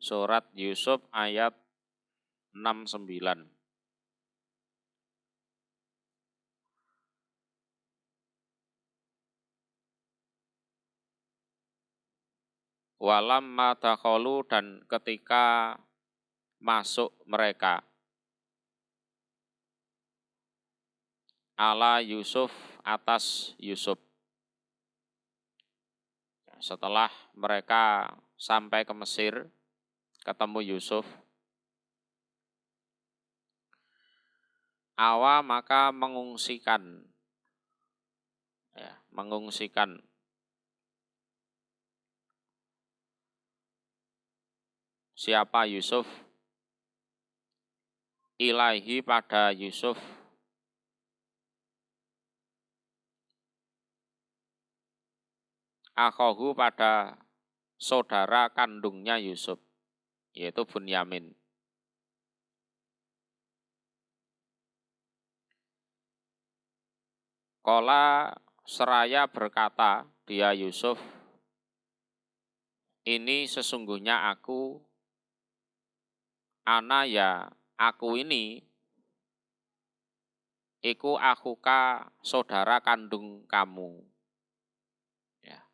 Surat Yusuf ayat 69. Walamma dakhalu, dan ketika masuk mereka, ala Yusuf, atas Yusuf. Setelah mereka sampai ke Mesir, ketemu Yusuf, awa maka mengungsikan, mengungsikan siapa Yusuf, ilaihi pada Yusuf, akhahu pada saudara kandungnya Yusuf, yaitu Bunyamin. Qala seraya berkata dia Yusuf, ini sesungguhnya aku, ana ya aku ini, iku akhuka saudara kandung kamu. Ya.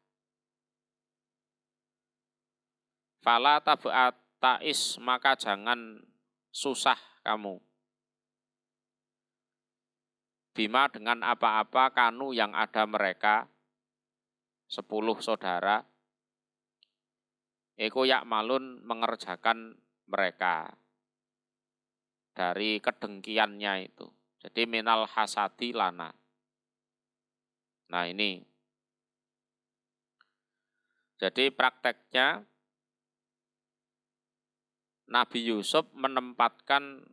Fala tab'at ta'is, maka jangan susah kamu. Bima dengan apa-apa kanu yang ada mereka, 10 saudara, iku yakmalun mengerjakan mereka dari kedengkiannya itu. Jadi minal hasadi lana. Nah ini. Jadi prakteknya Nabi Yusuf menempatkan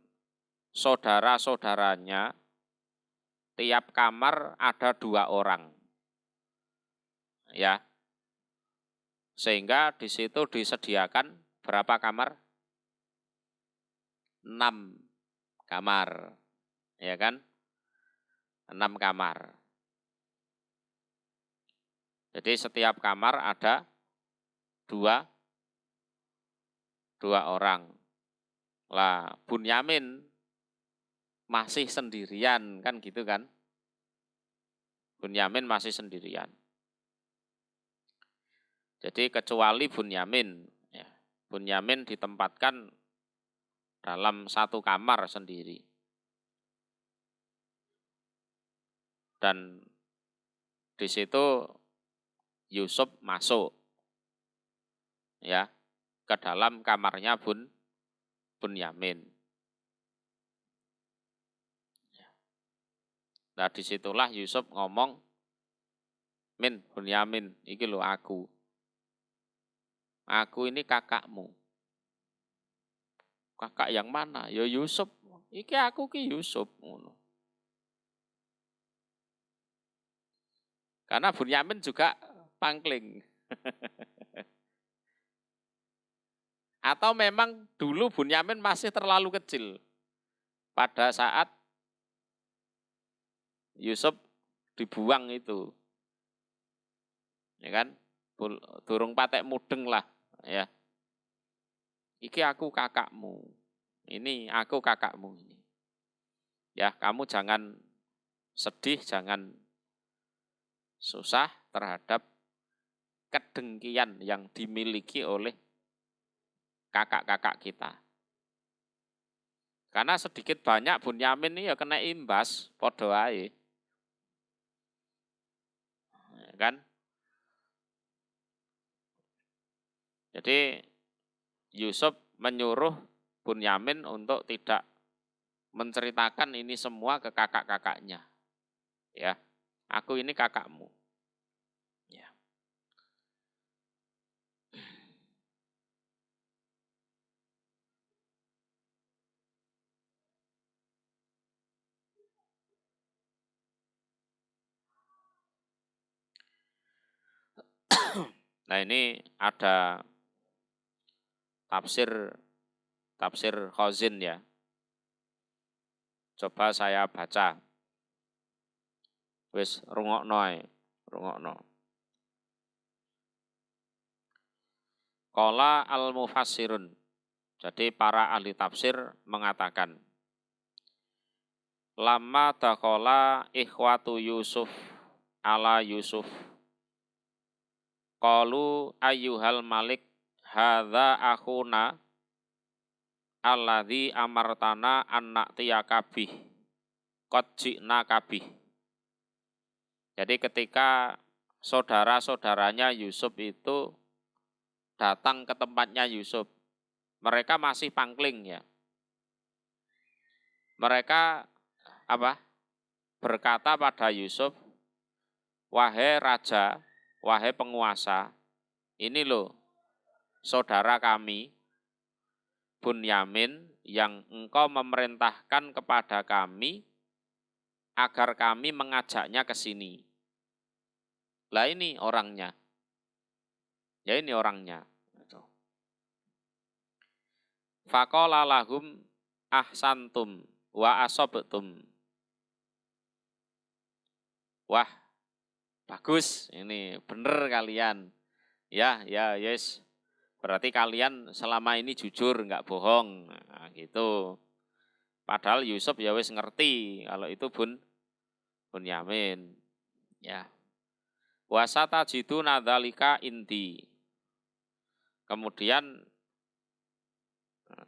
saudara-saudaranya, tiap kamar ada 2 orang. Ya. Sehingga di situ disediakan berapa kamar? 6 kamar. Ya kan? 6 kamar. Jadi setiap kamar ada 2 orang. Lah, Bunyamin masih sendirian, kan gitu kan? Bunyamin masih sendirian. Jadi kecuali Bunyamin, ya. Bunyamin ditempatkan dalam 1 kamar sendiri. Dan di situ Yusuf masuk, ya, ke dalam kamarnya Bunyamin. Nah disitulah Yusuf ngomong, Min, Bunyamin, iki lho aku ini kakakmu. Kakak yang mana? Ya Yusuf, iki aku ki Yusuf. Karena Bunyamin juga pangkling. Atau memang dulu Bunyamin masih terlalu kecil pada saat Yusuf dibuang itu. Ya kan? Durung patek mudeng lah, ya. Iki aku kakakmu. Ini aku kakakmu ini. Ya, kamu jangan sedih, jangan susah terhadap kedengkian yang dimiliki oleh kakak-kakak kita. Karena sedikit banyak Bunyamin ini ya kena imbas, podo ae. Kan? Jadi Yusuf menyuruh Bunyamin untuk tidak menceritakan ini semua ke kakak-kakaknya. Ya, aku ini kakakmu. Ya. Nah ini ada tafsir Khazin ya. Coba saya baca. Wis rungokno ae, rungokno. Qala al-mufassirun. Jadi para ahli tafsir mengatakan, lama dakhala ikhwatu Yusuf ala Yusuf, qalu ayyuhal malik hadza akhuna alladzi amartana an na'tiyaka bih qad ji'na kabih. Jadi ketika saudara-saudaranya Yusuf itu datang ke tempatnya Yusuf, mereka masih pangkling ya. Mereka berkata pada Yusuf, wahai raja, wahai penguasa, ini loh saudara kami Bunyamin yang engkau memerintahkan kepada kami agar kami mengajaknya ke sini. Lah ini orangnya. Ya ini orangnya. Faqala lahum ahsantum wa asobtum. Wah, bagus, ini bener kalian. Ya, yes. Berarti kalian selama ini jujur, enggak bohong. Nah, gitu. Padahal Yusuf ya wis ngerti kalau itu Bunyamin. Ya. Wasata jitu nadzalika inti. Kemudian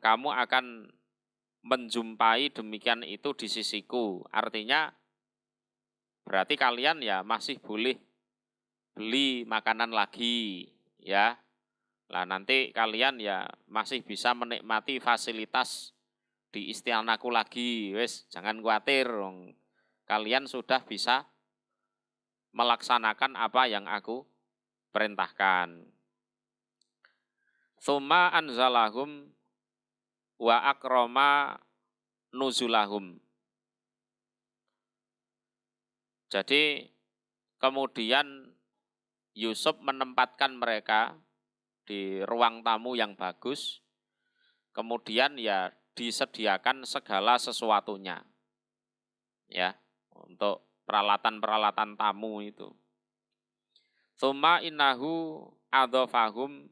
kamu akan menjumpai demikian itu di sisiku. Artinya berarti kalian ya masih boleh beli makanan lagi ya. Lah nanti kalian ya masih bisa menikmati fasilitas di istanaku lagi. Wes, jangan khawatir. Kalian sudah bisa melaksanakan apa yang aku perintahkan. Tsumma anzalahum wa akrama nuzulahum. Jadi kemudian Yusuf menempatkan mereka di ruang tamu yang bagus, kemudian ya disediakan segala sesuatunya, ya untuk peralatan-peralatan tamu itu. Tsumma innahu adhafahum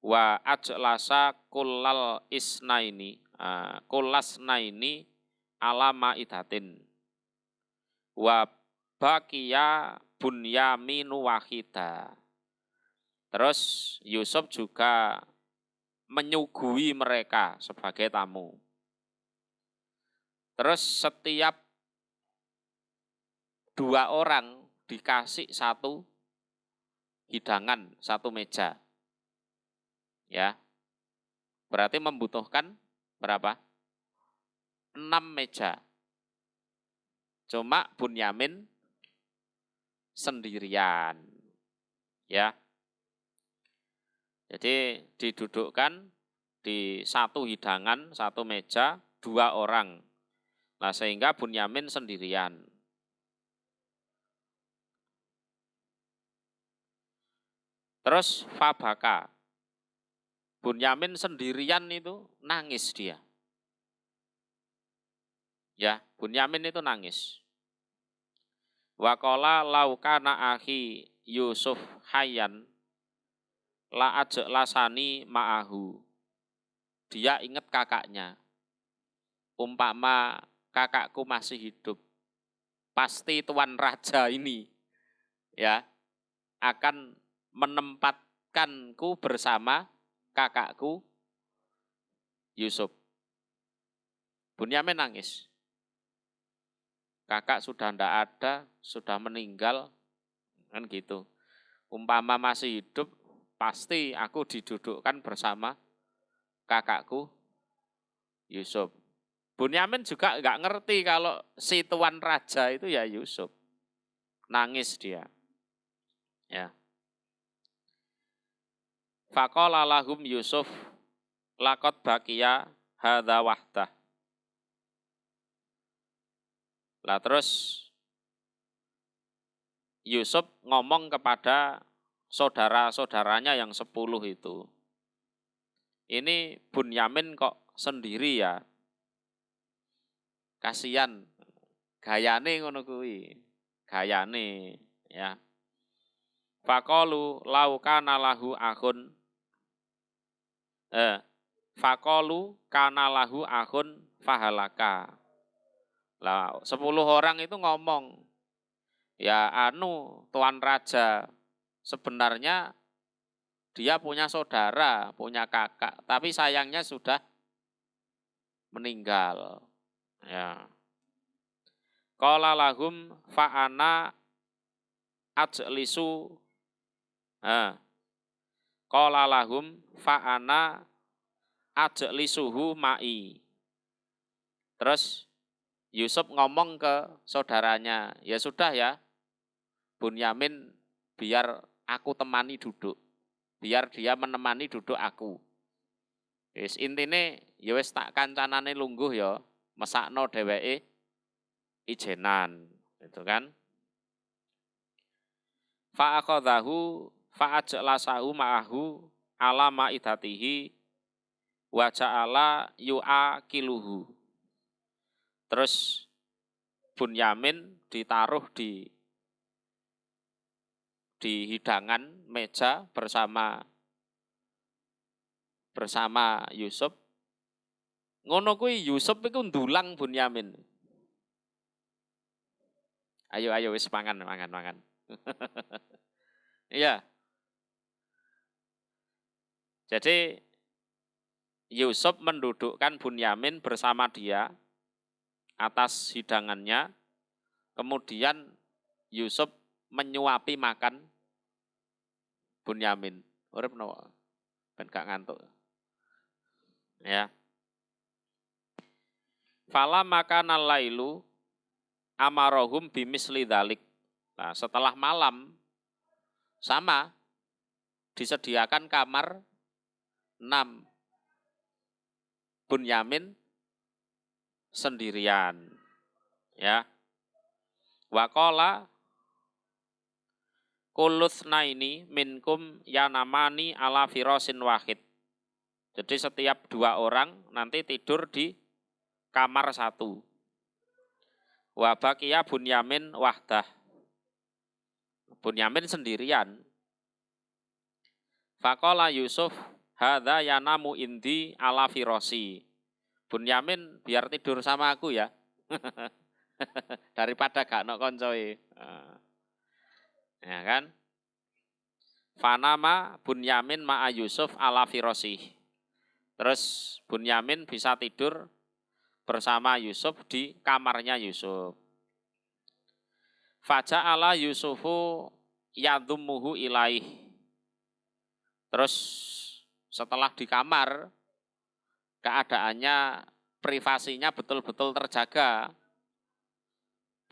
wa ajlasa kullal isnaini, kullasnaini ala maidatin wa baqiya Bunyaminu wahida. Terus Yusuf juga menyuguhi mereka sebagai tamu. Terus setiap 2 orang dikasih 1 hidangan, 1 meja. Ya. Berarti membutuhkan berapa? 6 meja. Cuma Bunyamin sendirian. Ya. Jadi didudukkan di 1 hidangan, 1 meja, 2 orang. Nah, sehingga Bunyamin sendirian. Terus fabaka. Bunyamin sendirian itu nangis dia. Ya, Bunyamin itu nangis. Wa qala laukana akhi Yusuf hayyan la ajlasani ma'ahu. Dia ingat kakaknya. Umpama kakakku masih hidup, pasti tuan raja ini ya akan menempatkanku bersama kakakku Yusuf. Bunyamin nangis. Kakak sudah ndak ada, sudah meninggal, kan gitu. Umpama masih hidup, pasti aku didudukkan bersama kakakku Yusuf. Bunyamin juga nggak ngerti kalau si tuan raja itu ya Yusuf. Nangis dia. Ya. Faqala lahum Yusuf laqad baqiya hadza wahdah. Lah terus Yusuf ngomong kepada saudara-saudaranya yang 10 itu. Ini Bunyamin kok sendiri ya? Kasihan. Gayane ngono kuwi. Gayane ya. Faqalu law kana lahu akhun Faqalu kana lahu akhun fahalaka. Lah 10 orang itu ngomong, ya Tuan Raja, sebenarnya dia punya saudara, punya kakak, tapi sayangnya sudah meninggal. Ya. Qala lahum fa'ana ajlisu. Qala lahum fa'ana ajlisuhu ma'i. Terus Yusuf ngomong ke saudaranya, ya sudah ya, Bunyamin biar aku temani duduk. Biar dia menemani duduk aku. Wis intine ya wis tak kancanane lungguh ya, mesakno dheweke ijenan, gitu kan. Fa akhadhahu fa ajlasahu ma'ahu ala ma'idatihi wa ja'ala yu'akiluhu. Terus Bunyamin ditaruh di hidangan meja bersama Yusuf. Ngono kuwi Yusuf iku ndulang Bunyamin. Ayo wis mangan. Iya. Jadi Yusuf mendudukkan Bunyamin bersama dia atas hidangannya. Kemudian Yusuf menyuapi makan Bunyamin. Urip napa? Ben gak ngantuk. Ya. Fala makanal lailu amarohum bimisli dzalik. Nah, setelah malam sama disediakan kamar 6. Bunyamin sendirian. Ya. Waqala kulutsnaini minkum yanamani ala firasin wahid. Jadi setiap 2 orang nanti tidur di kamar 1. Wa baqiya Bunyamin wahdah. Bunyamin sendirian. Faqala Yusuf, hadza yanamu indi ala firasi. Bunyamin biar tidur sama aku ya. Daripada gak nok koncoe. Ya kan? Fanama Bunyamin ma'a Yusuf ala firasi. Terus Bunyamin bisa tidur bersama Yusuf di kamarnya Yusuf. Faja'ala Yusufu yadhummuhu ilaih. Terus setelah di kamar, keadaannya, privasinya betul-betul terjaga.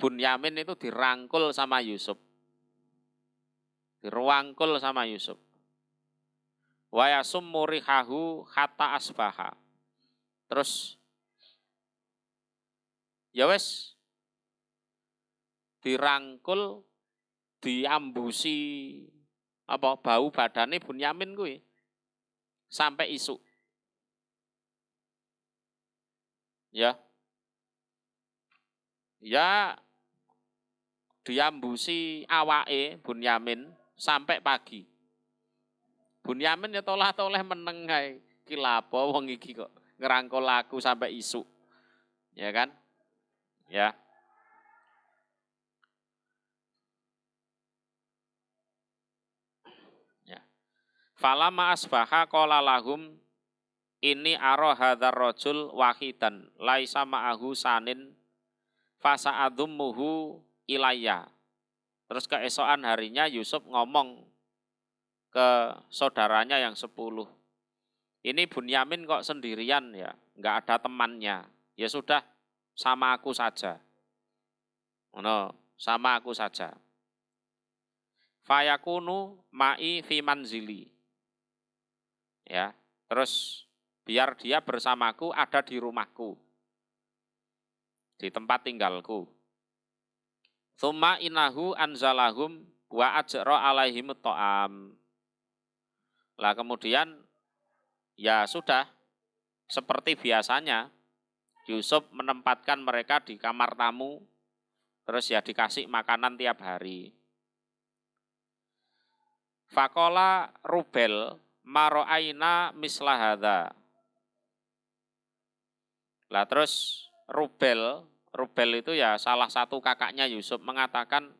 Bunyamin itu dirangkul sama Yusuf. Dirangkul sama Yusuf. Wa yasummu rihahu hatta asbaha. Terus ya wes dirangkul, diambusi bau badane Bunyamin kuwi sampai isuk. Ya. Ya diambusi awake Bunyamin sampai pagi. Bunyamin ya tolah-toleh meneng kae. Ki lapo wong iki kok ngerangkul aku sampai isuk. Ya kan? Ya. Ya. Falama asbaha qala lahum ini aro hadzal rajul wahidan laisa ma'ahu sanin fasa'adhummuhu ilayya. Terus keesokan harinya Yusuf ngomong ke saudaranya yang 10. Ini Bunyamin kok sendirian ya, nggak ada temannya. Ya sudah, sama aku saja. Sama aku saja. Fayakunu ma'i fi manzili. Ya, terus biar dia bersamaku ada di rumahku. Di tempat tinggalku. Tsumma innahu anzalahum wa ajra alaihim ta'am. Lah kemudian ya sudah seperti biasanya Yusuf menempatkan mereka di kamar tamu, terus ya dikasih makanan tiap hari. Faqala Rubel maro'aina misla hadza. Lah terus Rubel itu ya salah satu kakaknya Yusuf mengatakan,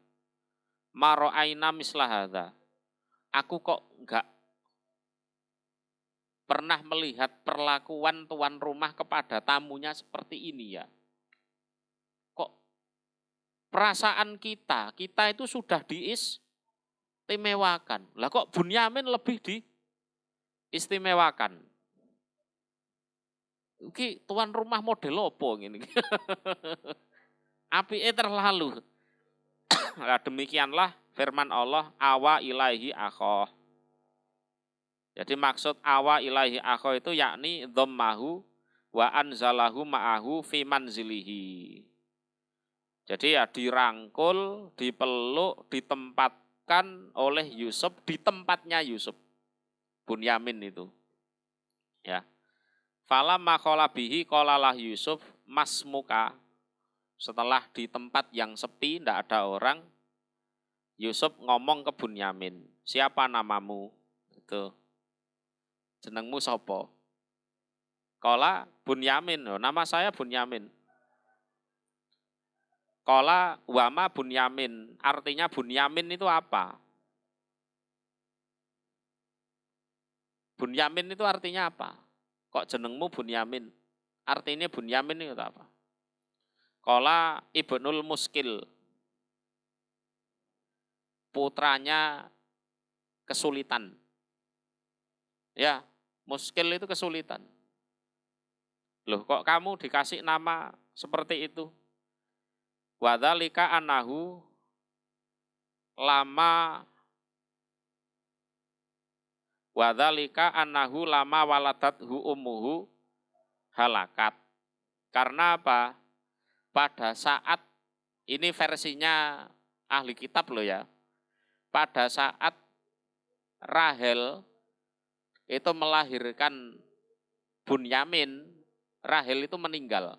maro'aina misla hadza. Aku kok enggak pernah melihat perlakuan tuan rumah kepada tamunya seperti ini ya. Kok perasaan kita itu sudah diistimewakan. Lah kok Bunyamin lebih diistimewakan? Iki tuan rumah model opo ngene. Apike terlalu. Nah, demikianlah firman Allah, awa ilaihi akhoh. Jadi maksud awa ilaihi akhoh itu yakni dhammahu wa anzalahu ma'ahu fi manzilihi. Jadi ya dirangkul, dipeluk, ditempatkan oleh Yusuf di tempatnya Yusuf. Bunyamin itu. Ya. Falamma qala bihi qalalah Yusuf masmuka. Setelah di tempat yang sepi, tidak ada orang, Yusuf ngomong ke Bunyamin, siapa namamu? Itu. Jenengmu sopo? Qala Bunyamin, oh, nama saya Bunyamin. Qala wama Bunyamin, artinya Bunyamin itu apa? Bunyamin itu artinya apa? Kok jenengmu Bunyamin? Artinya Bunyamin itu apa? Qala Ibnul Muskil, putranya kesulitan. Ya, muskil itu kesulitan. Loh, kok kamu dikasih nama seperti itu? Wadzalika annahu lama waladathu ummuhu halakat. Karena apa? Pada saat, ini versinya ahli kitab loh ya, pada saat Rahel itu melahirkan Bunyamin, Rahel itu meninggal.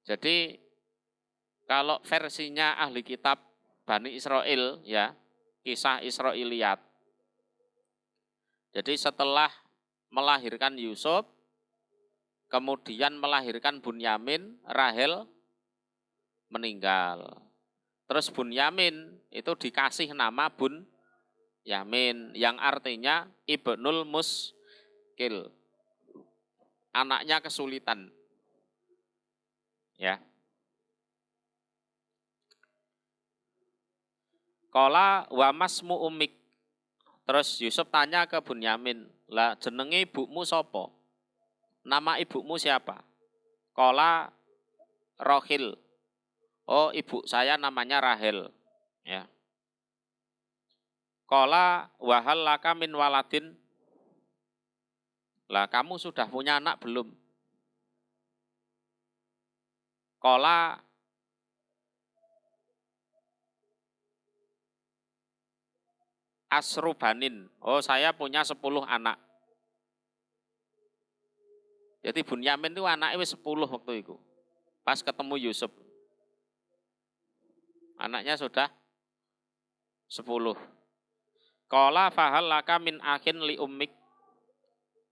Jadi kalau versinya ahli kitab Bani Israel ya, kisah Israiliyat. Jadi setelah melahirkan Yusuf, kemudian melahirkan Bunyamin, Rahel meninggal. Terus Bunyamin itu dikasih nama Bunyamin yang artinya Ibnul Muskil, anaknya kesulitan. Ya. Qala wa masmu ummik. Terus Yusuf tanya ke Bunyamin, lah jenenge ibumu sapa? Nama ibumu siapa? Qala Rohil. Oh, ibu saya namanya Rahel. Ya. Qala wa hal laka min waladin. Lah kamu sudah punya anak belum? Qala Asrubanin. Oh, saya punya 10 anak. Jadi Bunyamin itu anaknya 10 waktu itu. Pas ketemu Yusuf. Anaknya sudah 10. Qala fahal laka min akhin li ummik.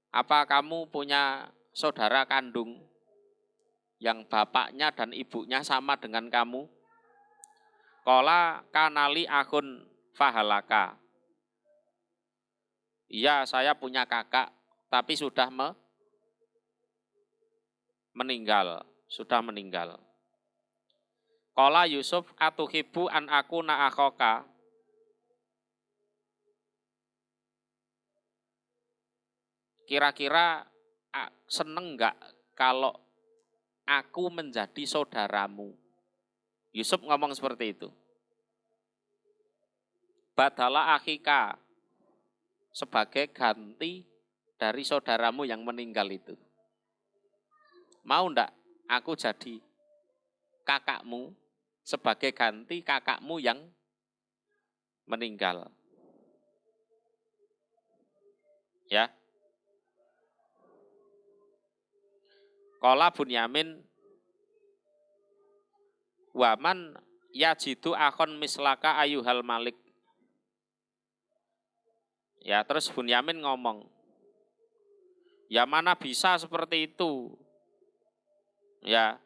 Apa kamu punya saudara kandung yang bapaknya dan ibunya sama dengan kamu? Qala kanali akhun fahalaka. Iya, saya punya kakak tapi sudah meninggal. Qala Yusuf atuhibu an aku na akhoka. Kira-kira seneng enggak kalau aku menjadi saudaramu? Yusuf ngomong seperti itu. Badala akhika, sebagai ganti dari saudaramu yang meninggal itu. Mau enggak aku jadi kakakmu sebagai ganti kakakmu yang meninggal? Ya. Qala Bunyamin waman yajidu akhon mislaka ayuhal malik. Ya, terus Bunyamin ngomong, Ya mana bisa seperti itu. Ya,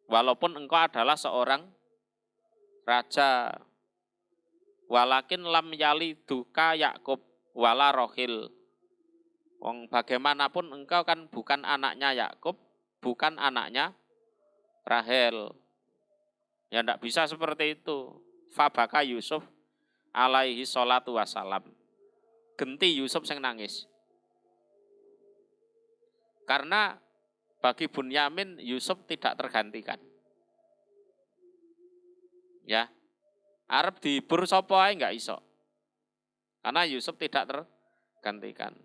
walaupun engkau adalah seorang raja. Walakin lam yali duka Yakub wala Rohil. Wong bagaimanapun engkau kan bukan anaknya Yakub, bukan anaknya Rahel. Ya ndak bisa seperti itu. Fabaka Yusuf alaihi sholatu wassalam. Genti Yusuf yang nangis. Karena bagi Bunyamin Yusuf tidak tergantikan. Ya. Arab dihibur sapa ae enggak iso. Karena Yusuf tidak tergantikan.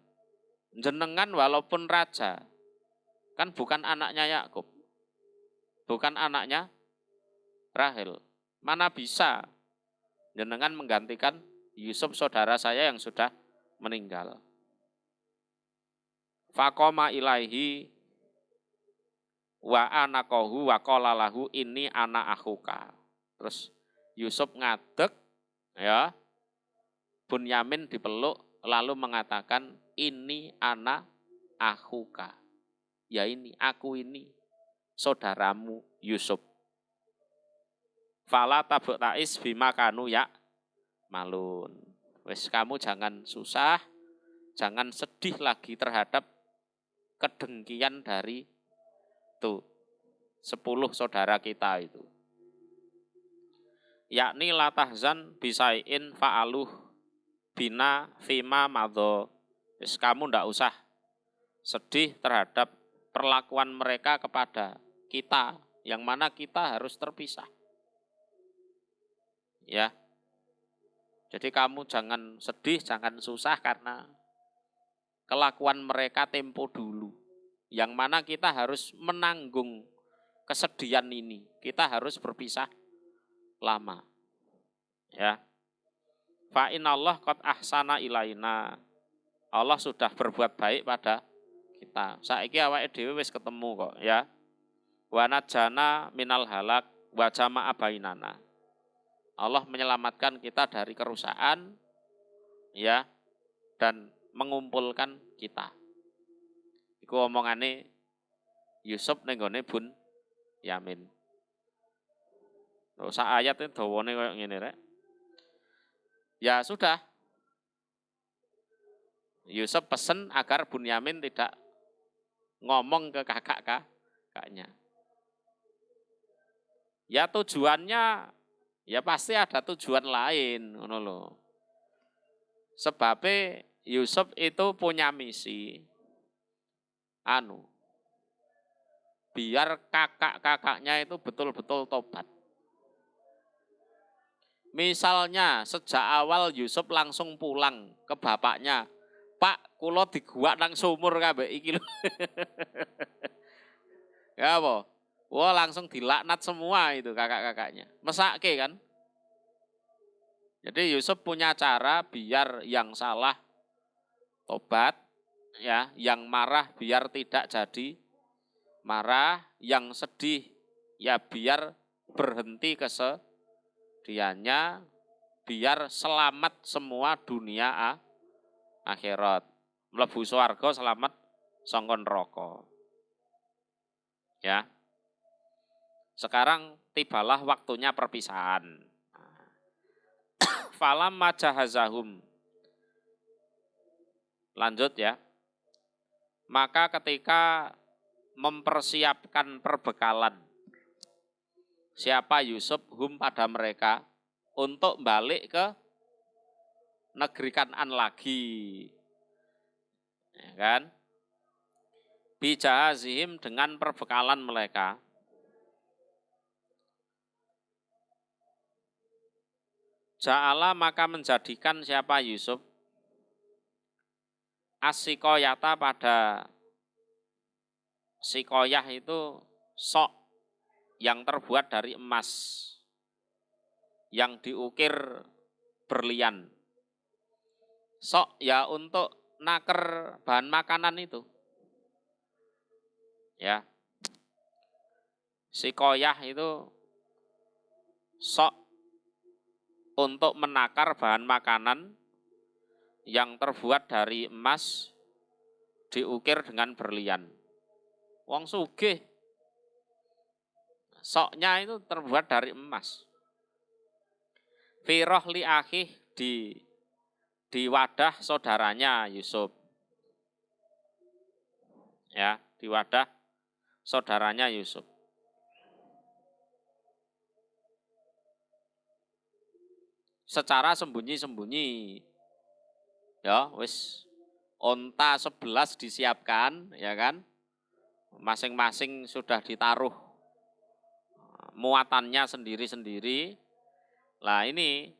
Jenengan walaupun raja kan bukan anaknya Yakub. Bukan anaknya Rahel. Mana bisa jenengan menggantikan Yusuf saudara saya yang sudah meninggal. Faqoma ilaihi wa anaqahu wa qala lahu inni ana akhuka. Terus Yusuf ngadeg ya. Bunyamin dipeluk lalu mengatakan ini ana akhuka. Ya ini aku ini saudaramu Yusuf. Fala tabuk tais bima kanu ya malun. Wes kamu jangan susah, jangan sedih lagi terhadap kedengkian dari tuh 10 saudara kita itu. Yakni latahzan bisain fa'aluh bina fima madho. Wes kamu ndak usah sedih terhadap perlakuan mereka kepada kita, yang mana kita harus terpisah. Ya. Jadi kamu jangan sedih, jangan susah karena kelakuan mereka tempo dulu. Yang mana kita harus menanggung kesedihan ini. Kita harus berpisah lama. Ya. Fa inallah qad ahsana ilaina. Allah sudah berbuat baik pada kita. Saiki awake dhewe wis ketemu kok, ya. Wa najana minal halak wa jama'a bainana. Allah menyelamatkan kita dari kerusakan, ya, dan mengumpulkan kita. Iku omongane Yusuf ning gone Bunyamin. Terus ayat itu dawane koyo ngene rek. Ya sudah. Yusuf pesen agar Bunyamin tidak ngomong ke kakaknya. Ya tujuannya ya pasti ada tujuan lain, ngono lho. Sebabnya Yusuf itu punya misi. Biar kakak-kakaknya itu betul-betul tobat. Misalnya sejak awal Yusuf langsung pulang ke bapaknya. Pak, kula diguak nang sumur kabeh iki lho. Ya apa? Wah, langsung dilaknat semua itu kakak-kakaknya. Mesake kan? Jadi Yusuf punya cara biar yang salah tobat, ya, yang marah biar tidak jadi marah, yang sedih ya biar berhenti kesedihannya, biar selamat semua dunia akhirat. Mlebu swarga selamat saka neraka. Ya. Sekarang tibalah waktunya perpisahan. Falam majahazahum. Lanjut ya. Maka ketika mempersiapkan perbekalan siapa Yusuf hum pada mereka untuk balik ke negeri Kan'an lagi. Ya kan? Bijahazihim dengan perbekalan mereka. Ja'ala maka menjadikan siapa Yusuf as-sikoyata pada sikoyah itu sok yang terbuat dari emas yang diukir berlian. Sok ya untuk naker bahan makanan itu. Ya. Sikoyah itu sok untuk menakar bahan makanan yang terbuat dari emas diukir dengan berlian. Wong sugih, soknya itu terbuat dari emas. Fi rohli akhih, di wadah saudaranya Yusuf. Ya, di wadah saudaranya Yusuf. Secara sembunyi-sembunyi. Ya, wis onta 11 disiapkan, ya kan? Masing-masing sudah ditaruh muatannya sendiri-sendiri. Lah ini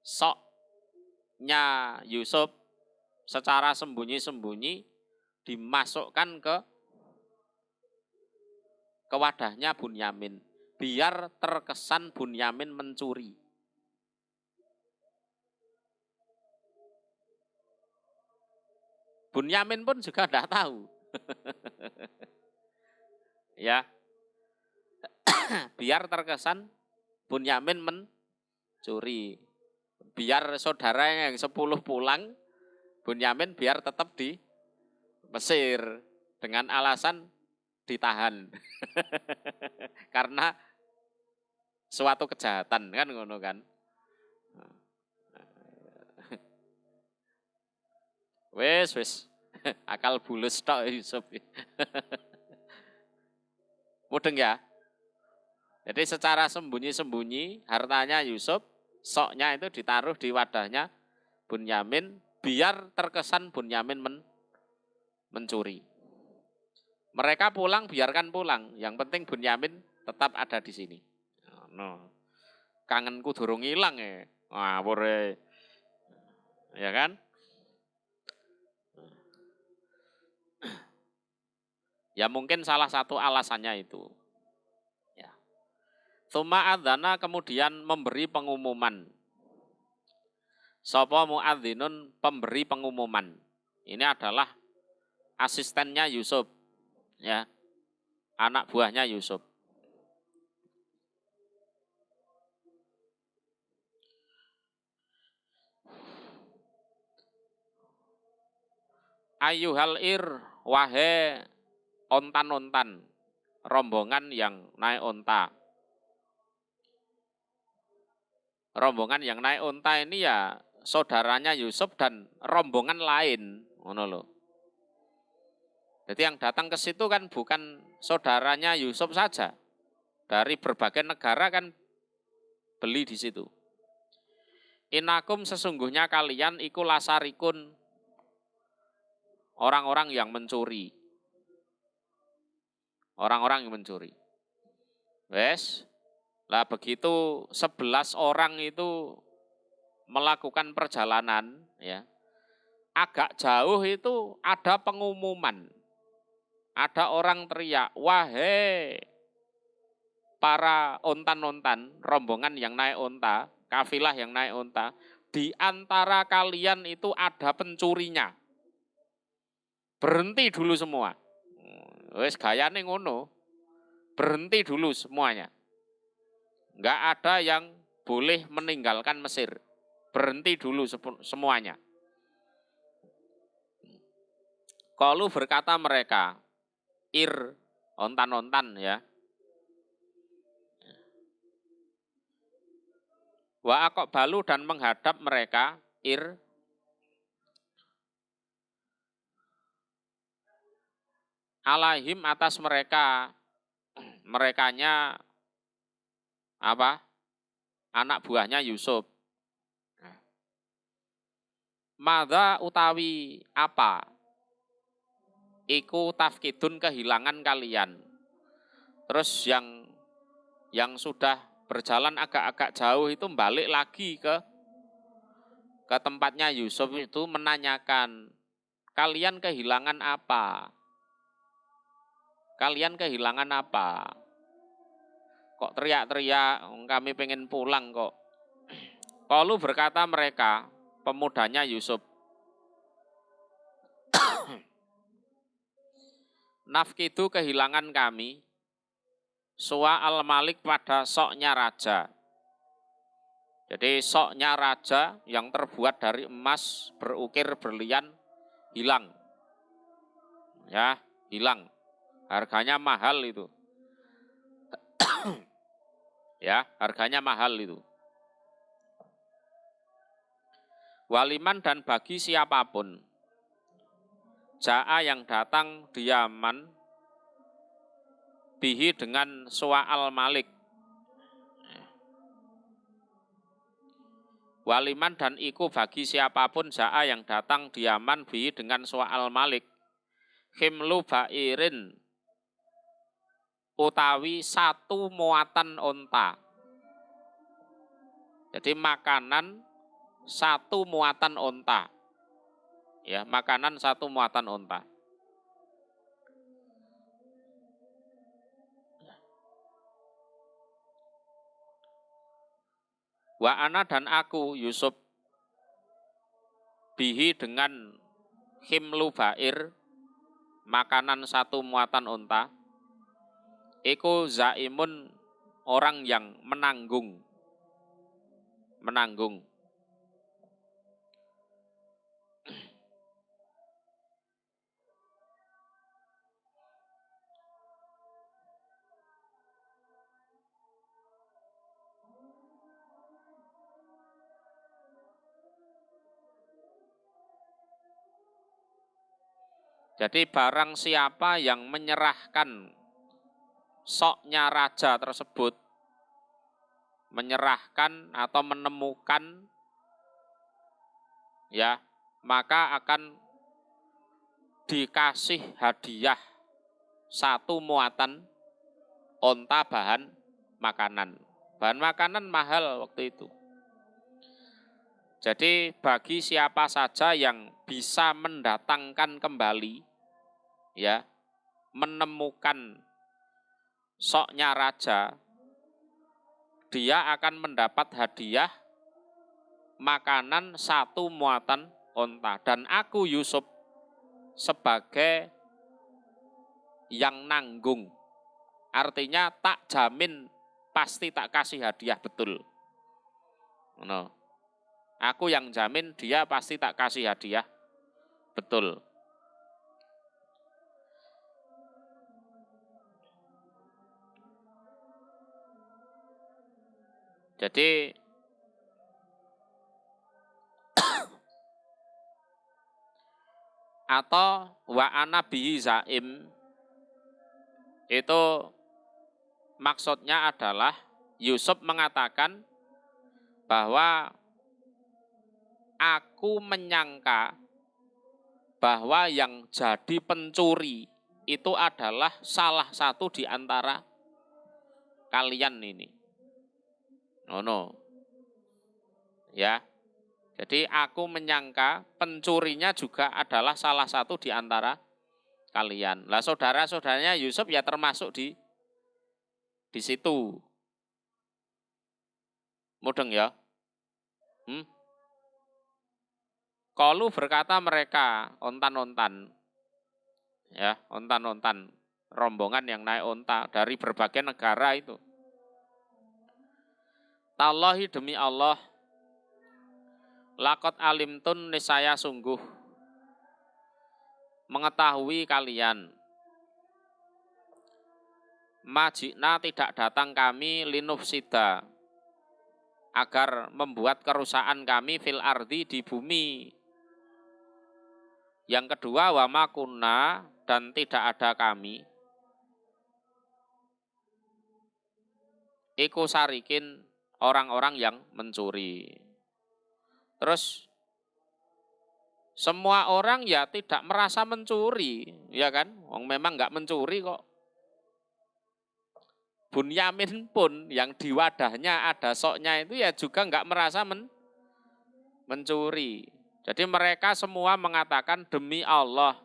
soknya Yusuf secara sembunyi-sembunyi dimasukkan ke wadahnya Bunyamin, biar terkesan Bunyamin mencuri. Bunyamin pun juga tidak tahu. Ya, biar terkesan Bunyamin mencuri. Biar saudaranya yang 10 pulang, Bunyamin biar tetap di Mesir dengan alasan ditahan. Karena suatu kejahatan kan ngono kan. Wes akal bulus tok Yusuf. Mudeng ya. Jadi secara sembunyi-sembunyi hartanya Yusuf, soknya itu ditaruh di wadahnya Bunyamin biar terkesan Bunyamin mencuri. Mereka pulang, biarkan pulang. Yang penting Bunyamin tetap ada di sini. No. Kangenku durung hilang ya. Wah, boleh. Ya kan? Ya mungkin salah satu alasannya itu. Ya. Tsumma adzana, kemudian memberi pengumuman. Sapa muadzinun, pemberi pengumuman. Ini adalah asistennya Yusuf. Ya. Anak buahnya Yusuf. Ayyuhal ir, wahai ontan-ontan, rombongan yang naik onta. Rombongan yang naik onta ini ya saudaranya Yusuf dan rombongan lain, ngono loh. Jadi yang datang ke situ kan bukan saudaranya Yusuf saja. Dari berbagai negara kan beli di situ. Inakum, sesungguhnya kalian iku lasarikun, orang-orang yang mencuri. Orang-orang yang mencuri. Wes, lah begitu 11 orang itu melakukan perjalanan, ya, agak jauh itu ada pengumuman. Ada orang teriak, wahai para ontan-ontan, rombongan yang naik onta, kafilah yang naik onta, di antara kalian itu ada pencurinya. Berhenti dulu semua. Wes gayane ngono. Berhenti dulu semuanya. Enggak ada yang boleh meninggalkan Mesir. Berhenti dulu semuanya. Qalu, berkata mereka, ir, ontan-ontan ya. Wa aqbalu, dan menghadap mereka, ir, alaihim, atas mereka, merekanya apa? Anak buahnya Yusuf. Madza, utawi apa? Iku tafkidun, kehilangan kalian. Terus yang sudah berjalan agak-agak jauh itu balik lagi ke tempatnya Yusuf itu menanyakan, kalian kehilangan apa? Kalian kehilangan apa? Kok teriak-teriak, kami pengen pulang kok. Qalu, berkata mereka, pemudanya Yusuf, nafkidu, kehilangan kami, suwa al-malik, pada soknya raja. Jadi soknya raja yang terbuat dari emas berukir berlian hilang. Ya, hilang. Harganya mahal itu. Ya, harganya mahal itu. Waliman dan bagi siapapun. Ja'a yang datang di Yaman bihi dengan sua'al malik. Waliman dan iku bagi siapapun ja'a yang datang di Yaman bihi dengan sua'al malik. Himlu ba'irin utawi satu muatan onta. Jadi makanan satu muatan onta. Ya, makanan satu muatan onta. Wa ana dan aku Yusuf bihi dengan himlu ba'ir makanan satu muatan onta. Iku zaimun orang yang menanggung. Jadi barang siapa yang menyerahkan soknya raja tersebut, menyerahkan atau menemukan, ya, maka akan dikasih hadiah satu muatan onta bahan makanan. Bahan makanan mahal waktu itu. Jadi bagi siapa saja yang bisa mendatangkan kembali, ya, menemukan soknya raja, dia akan mendapat hadiah makanan satu muatan onta. Dan aku Yusuf sebagai yang nanggung. Artinya tak jamin pasti tak kasih hadiah betul. No. Aku yang jamin dia pasti tak kasih hadiah betul. Jadi atau wa ana bihi zaim itu maksudnya adalah Yusuf mengatakan bahwa aku menyangka bahwa yang jadi pencuri itu adalah salah satu di antara kalian ini. No. Ya. Jadi aku menyangka pencurinya juga adalah salah satu di antara kalian. Lah saudara-saudaranya Yusuf ya termasuk di situ. Mudeng ya. Qalu berkata mereka, ontan-ontan. Ya, ontan-ontan. Rombongan yang naik onta dari berbagai negara itu. Tallahi demi Allah, lakot alimtun niscaya sungguh mengetahui kalian. Majikna tidak datang kami linufsida agar membuat kerusakan kami fil ardi di bumi. Yang kedua wa makunna dan tidak ada kami iku sarikin orang-orang yang mencuri. Terus semua orang ya tidak merasa mencuri, ya kan? Wong memang nggak mencuri kok. Bunyamin pun yang di wadahnya ada soknya itu ya juga nggak merasa mencuri. Jadi mereka semua mengatakan demi Allah,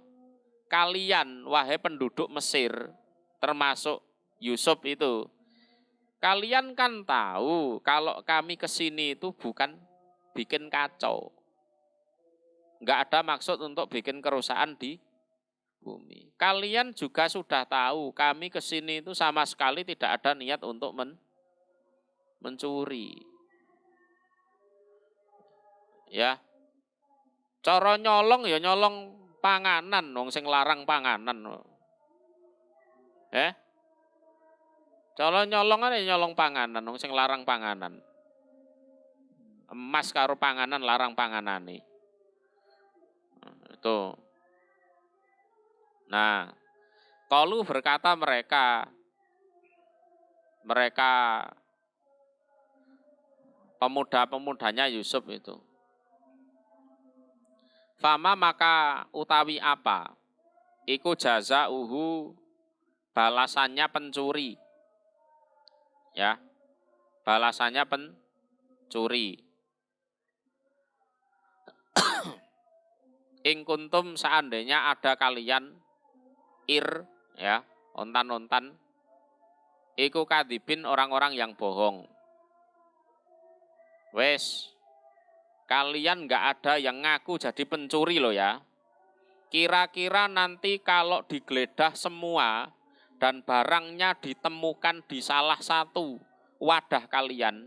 kalian wahai penduduk Mesir, termasuk Yusuf itu, kalian kan tahu kalau kami kesini itu bukan bikin kacau. Nggak ada maksud untuk bikin kerusakan di bumi. Kalian juga sudah tahu kami kesini itu sama sekali tidak ada niat untuk mencuri. Ya, cara nyolong ya nyolong Panganan wong sing larang panganan. Kalau nyolong aja nyolong panganan, wong sing larang panganan. Emas karo panganan larang panganan nih. Itu. Nah, Qalu berkata mereka pemuda-pemudanya Yusuf itu. Fama maka utawi apa? Iku jazauhu balasannya pencuri. Ya. Balasannya pencuri. Ing kuntum seandainya ada kalian ya, ontan-ontan iku kadibin orang-orang yang bohong. Wes, kalian nggak ada yang ngaku jadi pencuri loh ya. Kira-kira nanti kalau digeledah semua dan barangnya ditemukan di salah satu wadah kalian,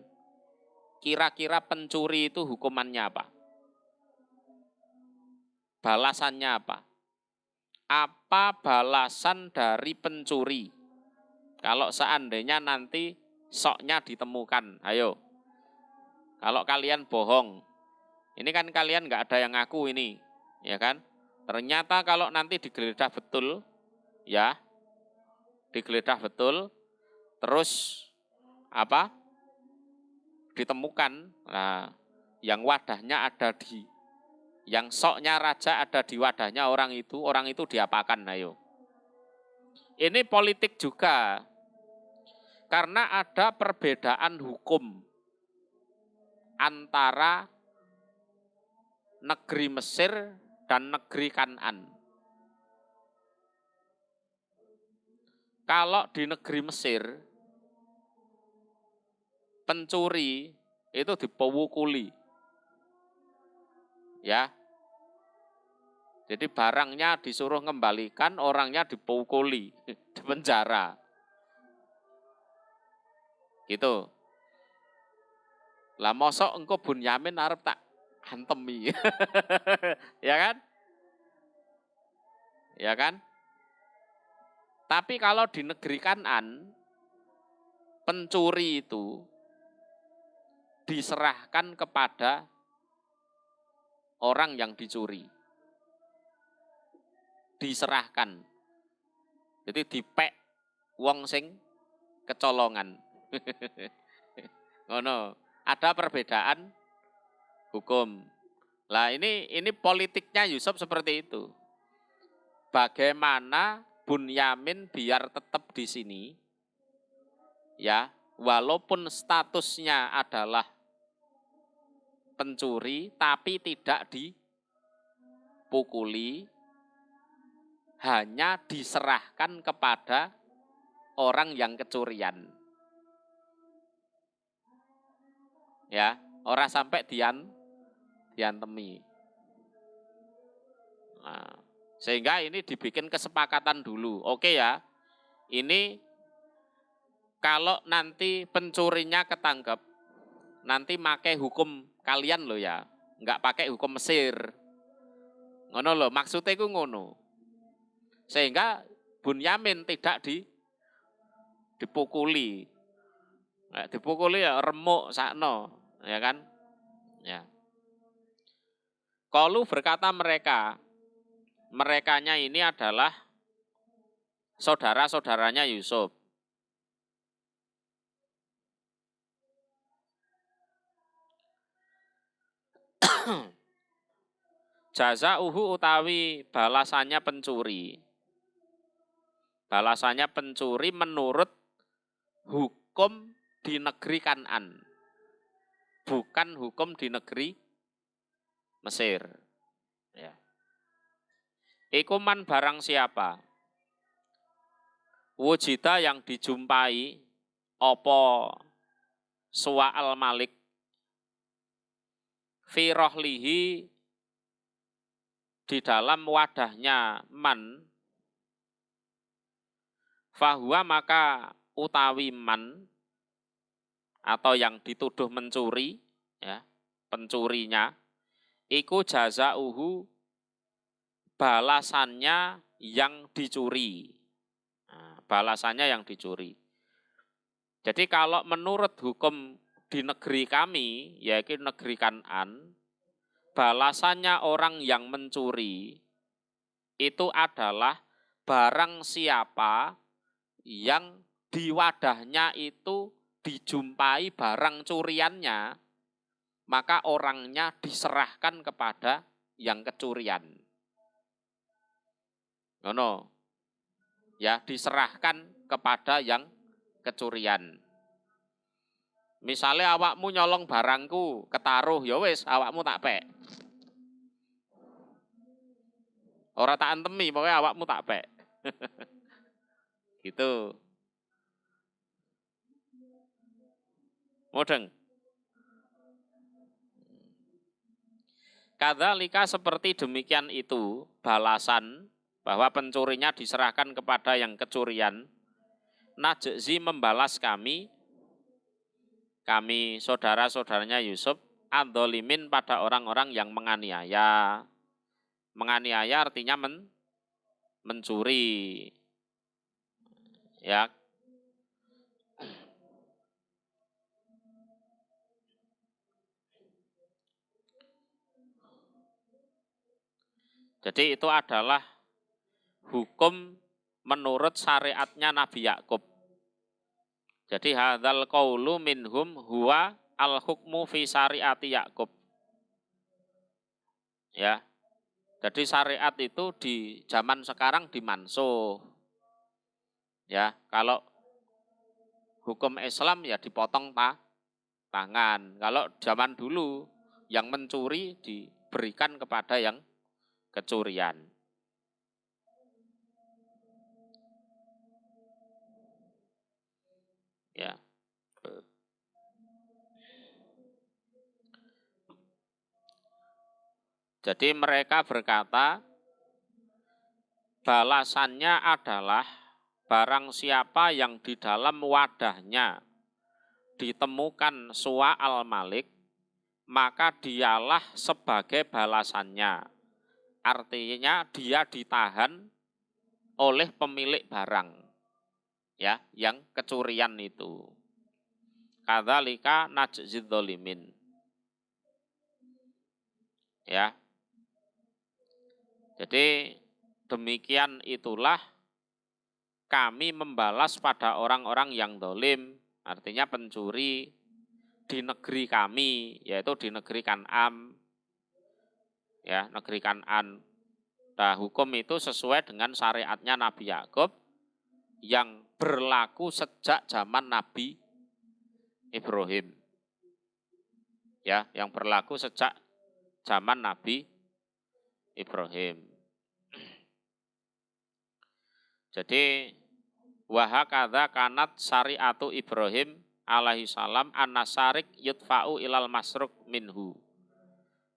kira-kira pencuri itu hukumannya apa? Balasannya apa? Apa balasan dari pencuri? Kalau seandainya nanti soknya ditemukan, ayo. Kalau kalian bohong, ini kan kalian nggak ada yang ngaku ini, ya kan? Ternyata kalau nanti digeledah betul, ya, digeledah betul, terus apa? Ditemukan, nah, yang wadahnya ada di, yang soknya raja ada di wadahnya orang itu diapakan, ayo. Ini politik juga, karena ada perbedaan hukum antara negeri Mesir dan negeri Kan'an. Kalau di negeri Mesir, pencuri itu dipukuli. Ya. Jadi barangnya disuruh ngembalikan, orangnya dipukuli, di penjara. Gitu. Lah mosok engko Bunyamin arep tak hantemi. Ya kan? Ya kan? Tapi kalau di negeri Kan'an, pencuri itu diserahkan kepada orang yang dicuri. Diserahkan. Jadi dipek wong sing kecolongan. Ngono. Ada perbedaan hukum. Lah ini politiknya Yusuf seperti itu. Bagaimana Bunyamin biar tetap di sini, ya, walaupun statusnya adalah pencuri, tapi tidak dipukuli, hanya diserahkan kepada orang yang kecurian. Ya, ora sampai diantemi. Nah, sehingga ini dibikin kesepakatan dulu. Oke ya, ini kalau nanti pencurinya ketangkep, nanti pakai hukum kalian loh ya, nggak pakai hukum Mesir. Ngono loh, maksudnya itu ngono. Sehingga Bunyamin tidak dipukuli. Nah, dipukuli ya remuk sakno. Ya kan? Ya. Qalu berkata merekanya ini adalah saudara-saudaranya Yusuf. Jazauhu utawi balasannya pencuri. Balasannya pencuri menurut hukum di negeri Kan'an. Bukan hukum di negeri Mesir. Ya. Ikuman barang siapa? Wujida yang dijumpai opo suwa'al malik fi rohlihi di dalam wadahnya man fahuwa maka utawi man atau yang dituduh mencuri, ya, pencurinya, iku jazauhu balasannya yang dicuri. Nah, balasannya yang dicuri. Jadi kalau menurut hukum di negeri kami, yaitu negeri Kan'an, balasannya orang yang mencuri itu adalah barang siapa yang di wadahnya itu dijumpai barang curiannya, maka orangnya diserahkan kepada yang kecurian. Ngono. Ya, diserahkan kepada yang kecurian. Misalnya awakmu nyolong barangku, ketaruh, ya wis awakmu tak pek. Ora tak antemi, pokoknya awakmu tak pek. Gitu. Mudeng. Kadzalika seperti demikian itu balasan bahwa pencurinya diserahkan kepada yang kecurian. Najzi membalas kami saudara-saudaranya Yusuf, adzolimin pada orang-orang yang menganiaya. Menganiaya artinya mencuri. Ya. Jadi itu adalah hukum menurut syariatnya Nabi Yakub. Jadi hadzal qaulu minhum huwa al-hukmu fi syariati Yakub. Ya. Jadi syariat itu di zaman sekarang dimansuh. Ya, kalau hukum Islam ya dipotong tangan. Kalau zaman dulu yang mencuri diberikan kepada yang kecurian. Ya. Jadi mereka berkata, balasannya adalah barang siapa yang di dalam wadahnya ditemukan suwa al-malik, maka dialah sebagai balasannya. Artinya dia ditahan oleh pemilik barang, ya, yang kecurian itu. Kadzalika najzid dzalimin. Ya. Jadi demikian itulah kami membalas pada orang-orang yang dolim, artinya pencuri di negeri kami, yaitu di negeri Kan'an. Ya, negeri Kan'an. Nah, hukum itu sesuai dengan syariatnya Nabi Yakub yang berlaku sejak zaman Nabi Ibrahim. Ya, yang berlaku sejak zaman Nabi Ibrahim. Jadi wahakadza kanat syariatu Ibrahim alaihi salam an-nasarik yudfa'u ilal masruk minhu.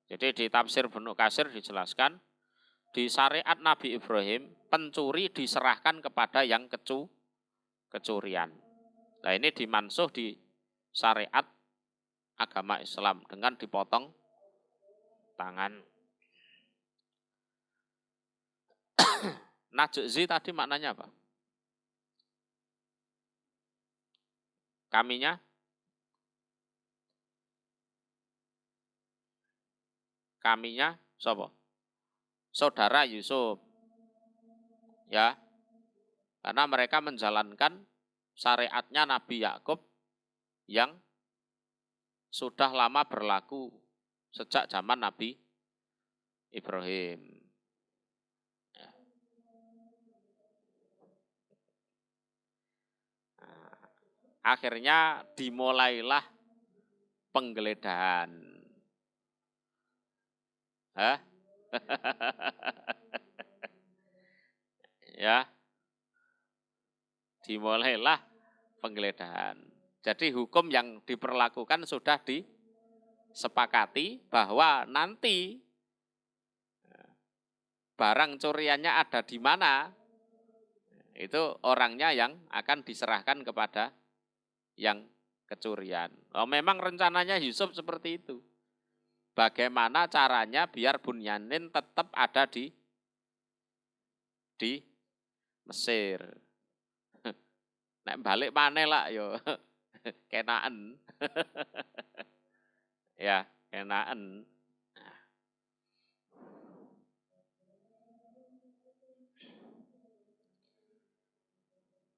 Jadi di tafsir Ibnu Katsir dijelaskan di syariat Nabi Ibrahim pencuri diserahkan kepada yang kecurian. Nah, ini dimansuh di syariat agama Islam dengan dipotong tangan. Najzi tadi maknanya apa? Kaminya sapa? Saudara Yusuf. Ya. Karena mereka menjalankan syariatnya Nabi Yakub yang sudah lama berlaku sejak zaman Nabi Ibrahim. Ya. Nah, akhirnya dimulailah penggeledahan. Hah? Ya. Dimulailah penggeledahan. Jadi hukum yang diperlakukan sudah disepakati bahwa nanti barang curiannya ada di mana, itu orangnya yang akan diserahkan kepada yang kecurian. Oh, memang rencananya Yusuf seperti itu. Bagaimana caranya biar Bunyamin tetap ada di di Mesir. Nek balik maneh lah yo kenaan. Ya, kenaan.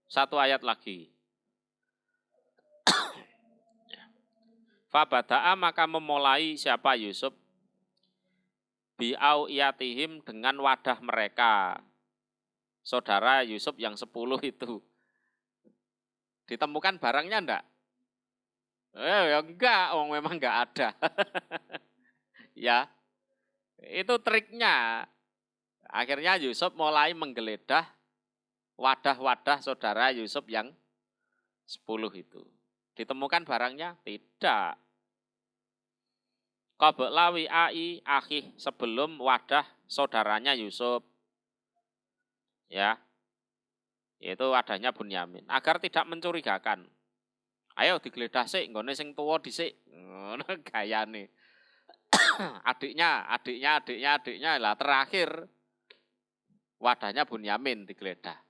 Satu ayat lagi. Fabada'a maka memulai siapa Yusuf bi'au iyatihim dengan wadah mereka. Saudara Yusuf yang 10 itu. Ditemukan barangnya enggak? Ya enggak, memang enggak ada. Ya, itu triknya. Akhirnya Yusuf mulai menggeledah wadah-wadah saudara Yusuf yang 10 itu. Ditemukan barangnya? Tidak. Qabla wi'ai akhih, sebelum wadah saudaranya Yusuf. Ya. Yaitu wadahnya Bunyamin. Agar tidak mencurigakan. Ayo digeledah sik, nggone sing tuwa dhisik. Ngono gayane. adiknya lah terakhir wadahnya Bunyamin digeledah.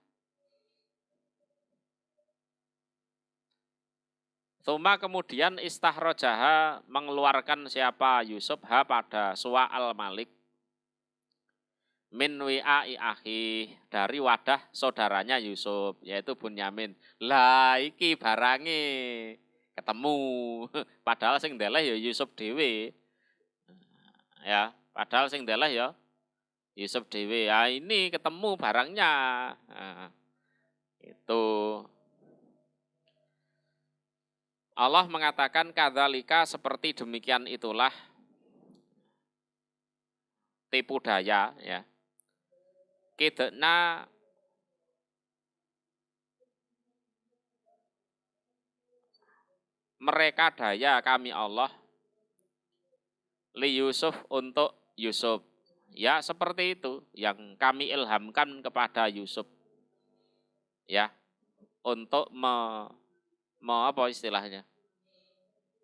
Tsumma kemudian istahrojaha mengeluarkan siapa Yusuf pada Su'al Malik min wi'ai akhi dari wadah saudaranya Yusuf yaitu Bunyamin. Lah iki barange ketemu. Padahal sing ndeleh ya Yusuf dhewe. Ya, padahal sing ndeleh ya Yusuf dhewe. Ya ini ketemu barangnya. Nah, itu Allah mengatakan kadzalika seperti demikian itulah tipu daya ya. Kidna mereka daya kami Allah li Yusuf untuk Yusuf. Ya seperti itu yang kami ilhamkan kepada Yusuf. Ya, untuk apa istilahnya?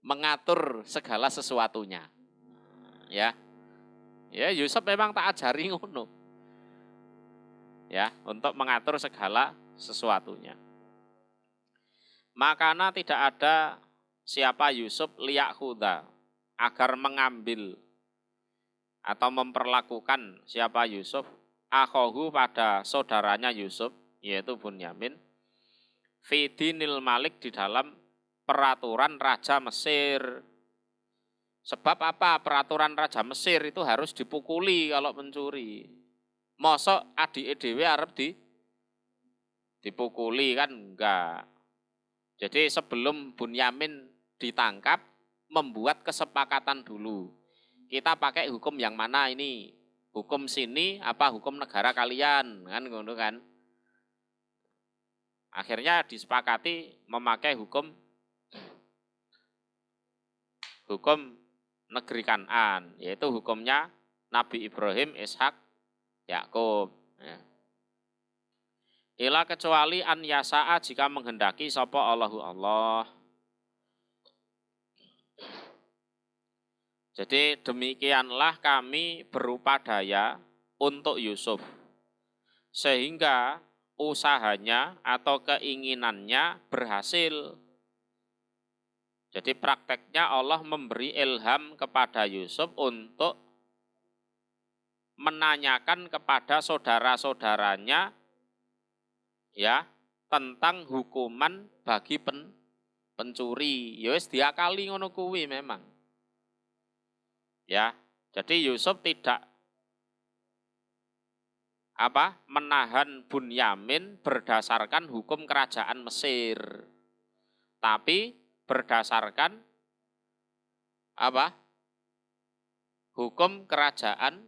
Mengatur segala sesuatunya. Ya. Ya Yusuf memang tak ajari ngono. Ya, untuk mengatur segala sesuatunya. Makana tidak ada siapa Yusuf liyak huda agar mengambil atau memperlakukan siapa Yusuf akhohu pada saudaranya Yusuf yaitu Bunyamin fidinil Malik di dalam peraturan Raja Mesir. Sebab apa? Peraturan Raja Mesir itu harus dipukuli kalau mencuri. Mosok adik dhewe arep dipukuli kan enggak. Jadi sebelum Bunyamin ditangkap membuat kesepakatan dulu. Kita pakai hukum yang mana ini? Hukum sini apa hukum negara kalian? Kan ngono kan. Akhirnya disepakati memakai hukum negeri Kan'an, yaitu hukumnya Nabi Ibrahim, Ishak, Yakub. Ya. Ila kecuali an yasa'a jika menghendaki sapa Allahu Allah. Jadi demikianlah kami berupa daya untuk Yusuf. Sehingga usahanya atau keinginannya berhasil. Jadi prakteknya Allah memberi ilham kepada Yusuf untuk menanyakan kepada saudara-saudaranya ya tentang hukuman bagi pencuri. Ya wis diakali ngono kuwi memang. Ya, jadi Yusuf tidak menahan Bunyamin berdasarkan hukum kerajaan Mesir. Tapi berdasarkan hukum kerajaan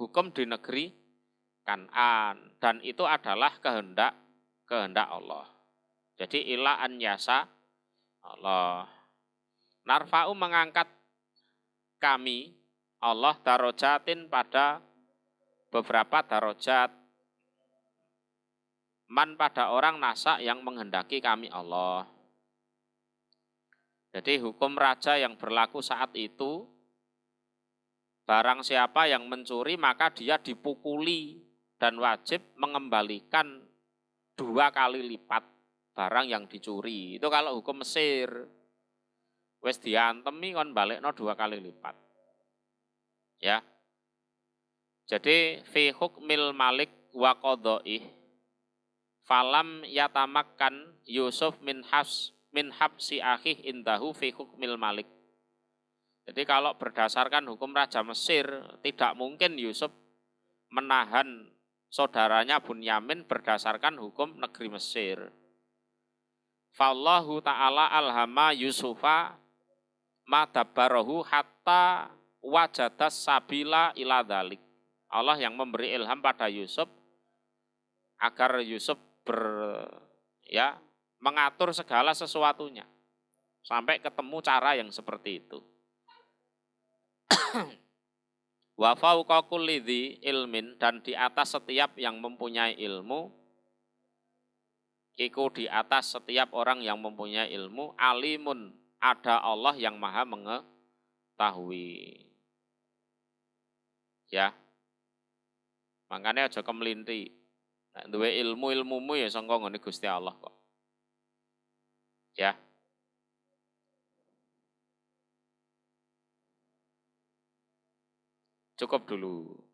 hukum di negeri Kan'an dan itu adalah kehendak Allah. Jadi ila an yasa Allah. Narfa'u mengangkat kami Allah darojatin pada beberapa darajat man pada orang nasa yang menghendaki kami Allah. Jadi hukum raja yang berlaku saat itu barang siapa yang mencuri maka dia dipukuli dan wajib mengembalikan 2 kali lipat barang yang dicuri. Itu kalau hukum Mesir. Wis diantemi kon balekno 2 kali lipat. Ya. Jadi fi hukmil malik wa qadhaih falam yatamakkan Yusuf min habsi akhih indahu fi hukmil malik. Jadi kalau berdasarkan hukum Raja Mesir, tidak mungkin Yusuf menahan saudaranya Bunyamin berdasarkan hukum negeri Mesir. Fallahu ta'ala alhama Yusufa madabbarahu hatta wajadas sabila ila dhalik. Allah yang memberi ilham pada Yusuf agar Yusuf mengatur segala sesuatunya sampai ketemu cara yang seperti itu. Wa fauqa kulli dzi ilmin, dan di atas setiap yang mempunyai ilmu, iku di atas setiap orang yang mempunyai ilmu, alimun, ada Allah yang maha mengetahui. Ya. Makanya aja kemelinti. Nek duwe ilmumu ya sangka ngene Gusti Allah kok. Ya. Cukup dulu.